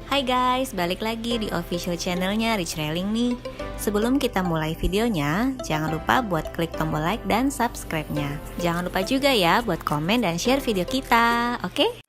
Hai guys, balik lagi di official channelnya Rich Railing nih. Sebelum kita mulai videonya, jangan lupa buat klik tombol like dan subscribe-nya. Jangan lupa juga ya buat komen dan share video kita, oke?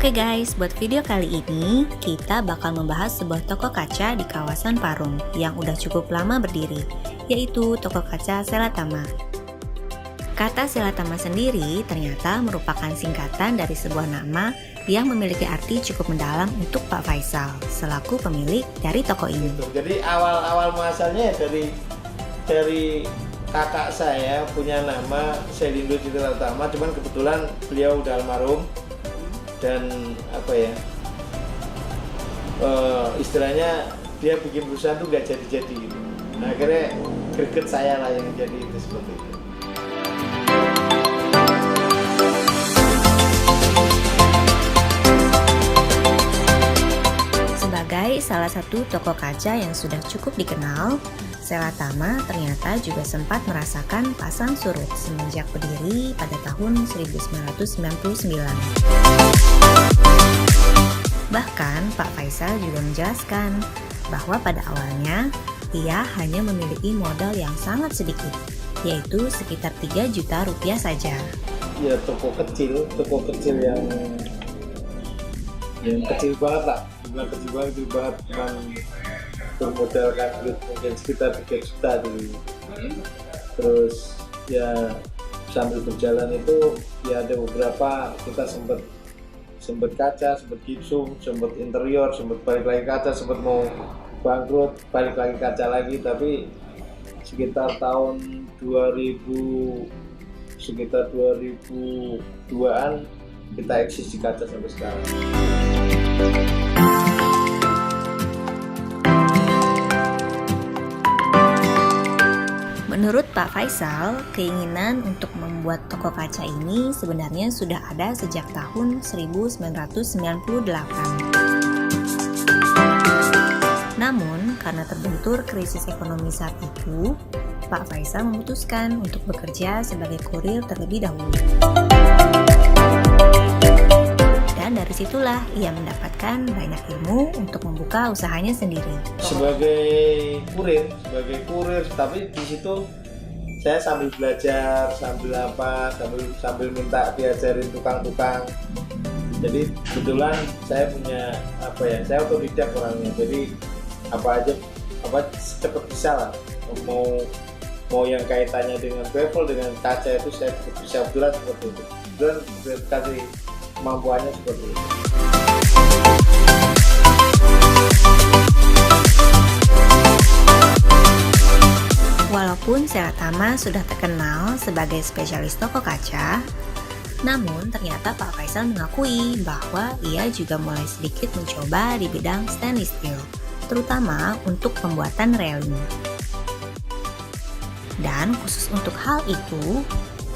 Oke guys, buat video kali ini kita bakal membahas sebuah toko kaca di kawasan Parung yang udah cukup lama berdiri, yaitu toko kaca Selatama. Kata Selatama sendiri ternyata merupakan singkatan dari sebuah nama yang memiliki arti cukup mendalam untuk Pak Faisal selaku pemilik dari toko ini. Jadi awal muasalnya dari kakak saya punya nama Selindo Selatama, cuman kebetulan beliau udah almarhum. Dan istilahnya dia bikin perusahaan tuh nggak jadi gitu. Nah, akhirnya greget saya lah yang jadi itu seperti itu. Sebagai salah satu toko kaca yang sudah cukup dikenal, Selatama ternyata juga sempat merasakan pasang surut semenjak berdiri pada tahun 1999. Bahkan Pak Faisal juga menjelaskan bahwa pada awalnya ia hanya memiliki modal yang sangat sedikit, yaitu sekitar 3 juta rupiah saja. Ya toko kecil yang kecil banget lah, bukan kecil banget, cuman bermodalkan duit mungkin sekitar 3 juta dulu. Terus ya sambil berjalan itu ya ada beberapa kita sempat kaca, sempat gipsum, sempat interior, sempat balik lagi kaca, sempat mau bangkrut, balik lagi kaca lagi. Tapi sekitar tahun 2002-an kita eksis di kaca sampai sekarang. Menurut Pak Faisal, keinginan untuk membuat toko kaca ini sebenarnya sudah ada sejak tahun 1998. Namun, karena terbentur krisis ekonomi saat itu, Pak Faisal memutuskan untuk bekerja sebagai kurir terlebih dahulu. Dan dari situlah ia mendapatkan banyak ilmu untuk membuka usahanya sendiri. Sebagai kurir, tapi di situ saya sambil belajar, sambil minta diajarin tukang-tukang. Jadi kebetulan saya punya saya otodidak orangnya. Jadi cepat bisa lah. Mau yang kaitannya dengan bevel, dengan kaca itu saya bisa kebetulan seperti itu. Dan kasih kemampuannya seperti itu. Walaupun Selatama sudah terkenal sebagai spesialis toko kaca, namun ternyata Pak Faisal mengakui bahwa ia juga mulai sedikit mencoba di bidang stainless steel, terutama untuk pembuatan railing. Dan khusus untuk hal itu,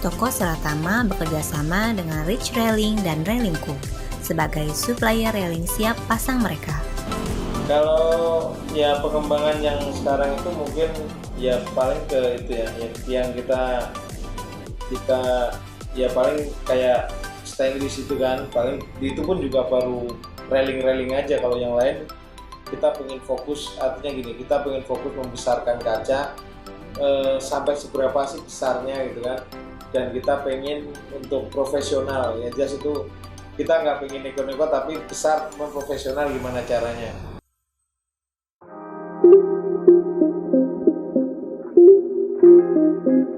toko Selatama bekerjasama dengan Rich Railing dan Railingku sebagai supplier railing siap pasang mereka. Kalau ya pengembangan yang sekarang itu mungkin ya paling ke itu ya yang kita ya paling kayak stainless itu kan, paling itu pun juga baru railing aja. Kalau yang lain kita pengen fokus, artinya gini, kita pengen fokus membesarkan kaca sampai seberapa sih besarnya gitu kan. Dan kita pengen untuk profesional ya, just itu kita nggak pengen neko-neko tapi besar, profesional gimana caranya.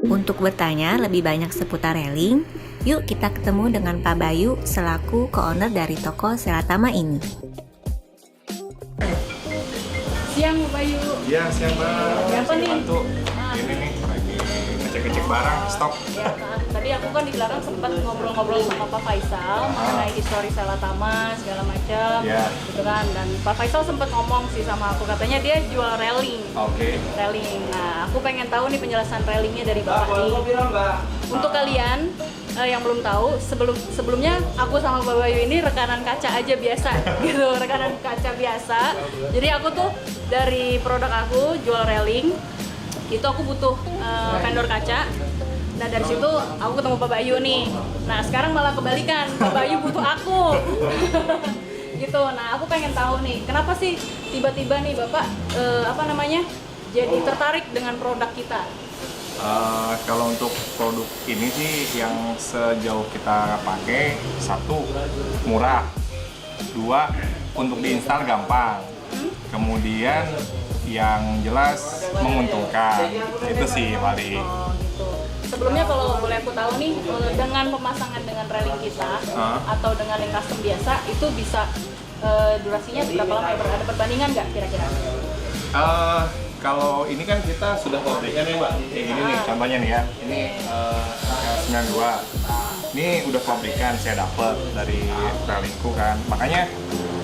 Untuk bertanya lebih banyak seputar railing, yuk kita ketemu dengan Pak Bayu selaku co-owner dari toko Selatama ini. Siang Pak Bayu. Iya, siang Mbak. Apa nih? Bantu. Ini nih, lagi ngecek barang, stok. Ya, tadi aku kan di belakang sempat ngobrol-ngobrol sama Pak Faisal mengenai histori Selatama segala macam, gitu kan. Dan Pak Faisal sempat ngomong sih sama aku, katanya dia jual railing. Oke. Railing. Nah, aku pengen tahu nih penjelasan railingnya dari Bapak nih. Untuk kalian yang belum tahu, sebelumnya aku sama Pak Bayu ini rekanan kaca aja biasa gitu, rekanan kaca biasa. Jadi aku tuh dari produk aku jual railing, itu aku butuh vendor kaca. Nah dari situ aku ketemu Pak Bayu nih. Nah sekarang malah kebalikan, Pak Bayu butuh aku. Gitu. Nah aku pengen tahu nih, kenapa sih tiba-tiba nih Bapak jadi tertarik dengan produk kita? Kalau untuk produk ini sih yang sejauh kita pakai, satu murah, dua untuk diinstal gampang, kemudian yang jelas menguntungkan, itu sih paling. Oh gitu. Sebelumnya kalau boleh aku tahu nih, dengan pemasangan dengan railing kita atau dengan yang custom biasa, itu bisa durasinya berapa lama ya? Ada perbandingan nggak kira-kira? Kalau ini kan kita sudah pabrikan ya Mbak, kayak gini nih contohnya nih ya, ini R92, ini udah pabrikan saya dapat dari railingku kan, makanya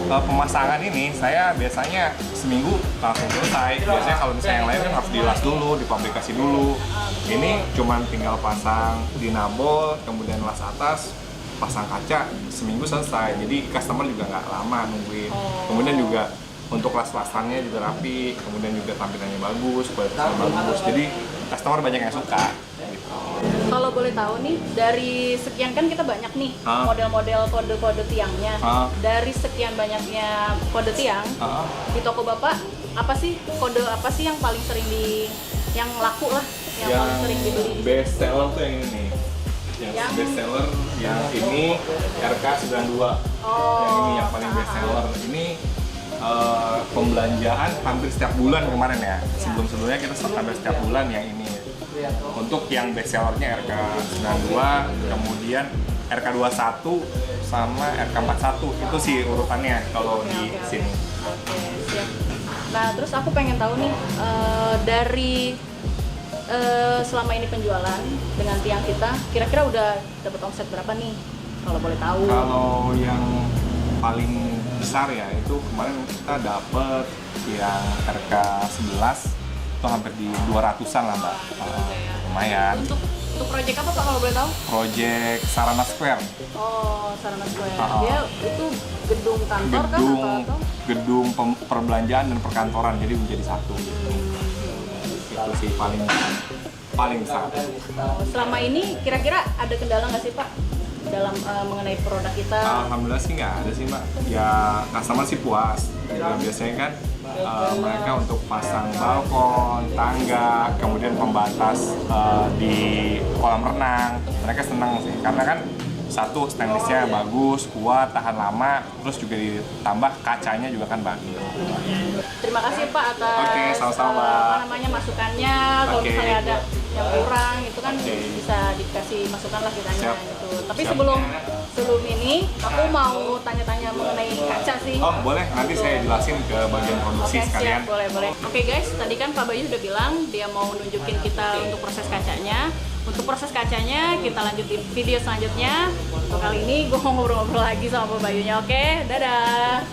pemasangan ini saya biasanya seminggu langsung selesai. Biasanya kalau misalnya yang lain kan harus dilas dulu, dipabrikasi dulu, ini cuman tinggal pasang dinabol, kemudian las atas, pasang kaca, seminggu selesai. Jadi customer juga nggak lama nungguin. Kemudian juga untuk las-lasannya juga rapi, kemudian juga tampilannya bagus, kualitasnya bagus. Jadi customer banyak yang suka. Gitu. Kalau boleh tahu nih, dari sekian kan kita banyak nih model-model kode-kode tiangnya. Dari sekian banyaknya kode tiang di toko Bapak, kode apa sih yang paling sering yang laku lah, yang paling sering dibeli? Best seller tuh yang ini nih. Yang best seller yang ini RK92. Yang ini yang paling best seller. Ini pembelanjaan hampir setiap bulan kemarin ya. Sebelum-sebelumnya kita hampir setiap bulan yang ini. Untuk yang best sellernya RK92, kemudian RK21 sama RK41, itu sih urutannya kalau di sini. Oke, siap. Nah terus aku pengen tahu nih, dari selama ini penjualan dengan tiang kita, kira-kira udah dapat omset berapa nih? Kalau boleh tahu. Kalau yang paling besar ya itu kemarin kita dapat yang RK11 itu hampir di 200-an lah Mbak. Lumayan. Untuk proyek apa Pak kalau boleh tahu? Proyek Sarana Square. Oh, Sarana Square. Dia itu gedung kantor kan atau? Gedung perbelanjaan dan perkantoran, jadi menjadi satu. Itu sih paling besar. Selama ini kira-kira ada kendala nggak sih Pak dalam mengenai produk kita? Alhamdulillah sih nggak ada sih Mbak. Ya customer sih puas. Ya, biasanya kan mereka untuk pasang balkon, tangga, kemudian pembatas di kolam renang, mereka senang sih karena kan satu stainlessnya bagus, kuat, tahan lama, terus juga ditambah kacanya juga kan bagus. Terima kasih Pak atas masukannya. Kalau misalnya ada yang kurang itu kan bisa dikasih masukan lah kitanya gitu. Tapi sebelum ini aku mau tanya-tanya mengenai kaca sih. Oh boleh, nanti saya jelasin ke bagian produksi sekalian. Siap, boleh. Oke guys, tadi kan Pak Bayu udah bilang dia mau nunjukin kita untuk proses kacanya. Untuk proses kacanya kita lanjut di video selanjutnya. Untuk kali ini gue mau ngobrol-ngobrol lagi sama Pak Bayunya. Oke, dadah.